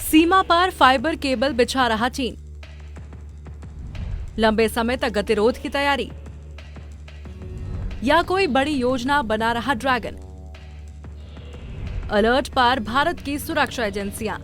सीमा पर fibre cable बिछा रहा चीन, लंबे समय तक गतिरोध की तैयारी, या कोई बड़ी योजना बना रहा ड्रैगन। अलर्ट पर भारत की सुरक्षा एजेंसियां।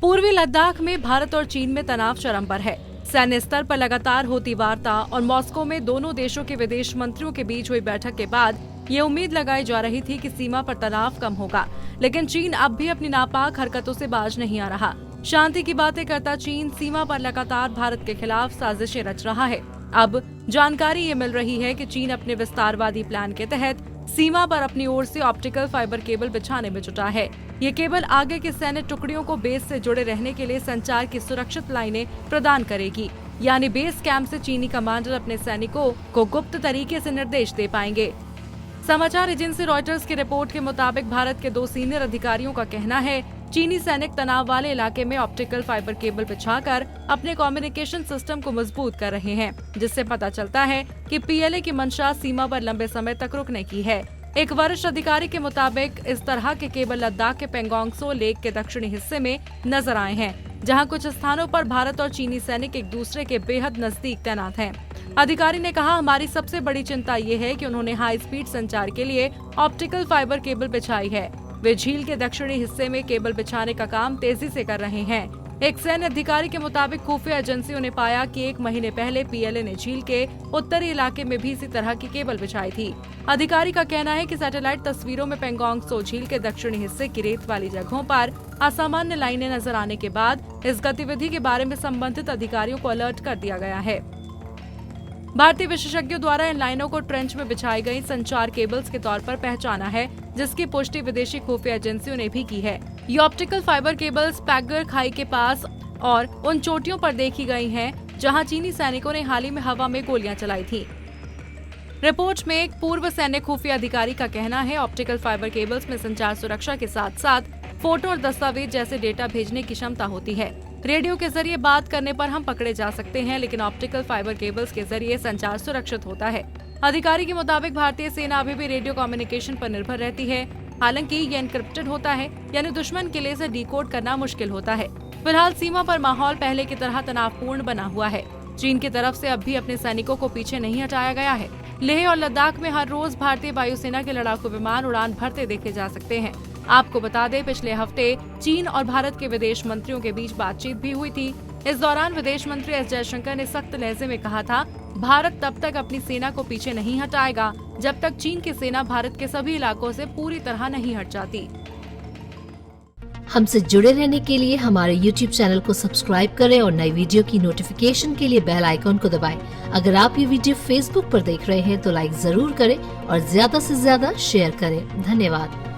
पूर्वी लद्दाख में भारत और चीन में तनाव चरम पर है। सैन्य स्तर पर लगातार होती वार्ता और मॉस्को में दोनों देशों के विदेश मंत्रियों के बीच हुई बैठक के बाद ये उम्मीद लगाई जा रही थी कि सीमा पर तनाव कम होगा, लेकिन चीन अब भी अपनी नापाक हरकतों से बाज नहीं आ रहा। शांति की बातें करता चीन सीमा पर लगातार भारत के खिलाफ साजिशें रच रहा है। अब जानकारी ये मिल रही है कि चीन अपने विस्तारवादी प्लान के तहत सीमा पर अपनी ओर से ऑप्टिकल फाइबर केबल बिछाने में जुटा है। ये केबल आगे की सैन्य टुकड़ियों को बेस से जुड़े रहने के लिए संचार की सुरक्षित लाइनें प्रदान करेगी, यानी बेस कैंप से चीनी कमांडर अपने सैनिकों को गुप्त तरीके से निर्देश दे पाएंगे। समाचार एजेंसी रॉयटर्स की रिपोर्ट के मुताबिक भारत के 2 सीनियर अधिकारियों का कहना है चीनी सैनिक तनाव वाले इलाके में ऑप्टिकल फाइबर केबल बिछाकर अपने कम्युनिकेशन सिस्टम को मजबूत कर रहे हैं, जिससे पता चलता है कि पीएलए की मंशा सीमा पर लंबे समय तक रुकने की है। एक वरिष्ठ अधिकारी के मुताबिक इस तरह के केबल लद्दाख के पेंगोंग त्सो लेक के दक्षिणी हिस्से में नजर आए हैं, जहां कुछ स्थानों पर भारत और चीनी सैनिक एक दूसरे के बेहद नजदीक तैनात हैं। अधिकारी ने कहा, हमारी सबसे बड़ी चिंता ये है कि उन्होंने हाई स्पीड संचार के लिए ऑप्टिकल फाइबर केबल बिछाई है। वे झील के दक्षिणी हिस्से में केबल बिछाने का काम तेजी से कर रहे हैं। एक सैन्य अधिकारी के मुताबिक खुफिया एजेंसियों ने पाया कि 1 महीने पहले पीएलए ने झील के उत्तरी इलाके में भी इसी तरह की केबल बिछाई थी। अधिकारी का कहना है कि सैटेलाइट तस्वीरों में पेंगोंग त्सो झील के दक्षिणी हिस्से की रेत वाली जगहों पर असामान्य लाइनें नजर आने के बाद इस गतिविधि के बारे में संबंधित अधिकारियों को अलर्ट कर दिया गया है। भारतीय विशेषज्ञों द्वारा इन लाइनों को ट्रेंच में बिछाई गई संचार केबल्स के तौर पर पहचाना है, जिसकी पुष्टि विदेशी खुफिया एजेंसियों ने भी की है। ये ऑप्टिकल फाइबर केबल्स पैगर खाई के पास और उन चोटियों पर देखी गई हैं, जहां चीनी सैनिकों ने हाल ही में हवा में गोलियां चलाई थी। रिपोर्ट में एक पूर्व सैन्य खुफिया अधिकारी का कहना है, ऑप्टिकल फाइबर केबल्स में संचार सुरक्षा के साथ साथ फोटो और दस्तावेज जैसे डेटा भेजने की क्षमता होती है। रेडियो के जरिए बात करने पर हम पकड़े जा सकते हैं, लेकिन ऑप्टिकल फाइबर केबल्स के जरिए संचार सुरक्षित होता है। अधिकारी के मुताबिक भारतीय सेना अभी भी रेडियो कम्युनिकेशन पर निर्भर रहती है। हालांकि ये एनक्रिप्टेड होता है, यानी दुश्मन के लिए इसे डिकोड करना मुश्किल होता है। फिलहाल सीमा पर माहौल पहले की तरह तनावपूर्ण बना हुआ है। चीन की तरफ से अब भी अपने सैनिकों को पीछे नहीं हटाया गया है। लेह और लद्दाख में हर रोज भारतीय वायुसेना के लड़ाकू विमान उड़ान भरते देखे जा सकते हैं। आपको बता दें, पिछले हफ्ते चीन और भारत के विदेश मंत्रियों के बीच बातचीत भी हुई थी। इस दौरान विदेश मंत्री एस जयशंकर ने सख्त लहजे में कहा था, भारत तब तक अपनी सेना को पीछे नहीं हटाएगा जब तक चीन की सेना भारत के सभी इलाकों से पूरी तरह नहीं हट जाती। हमसे जुड़े रहने के लिए हमारे YouTube चैनल को सब्सक्राइब करें और नई वीडियो की नोटिफिकेशन के लिए बेल आइकॉन को दबाएं। अगर आप ये वीडियो Facebook पर देख रहे हैं तो लाइक जरूर करें और ज्यादा से ज्यादा शेयर करें। धन्यवाद।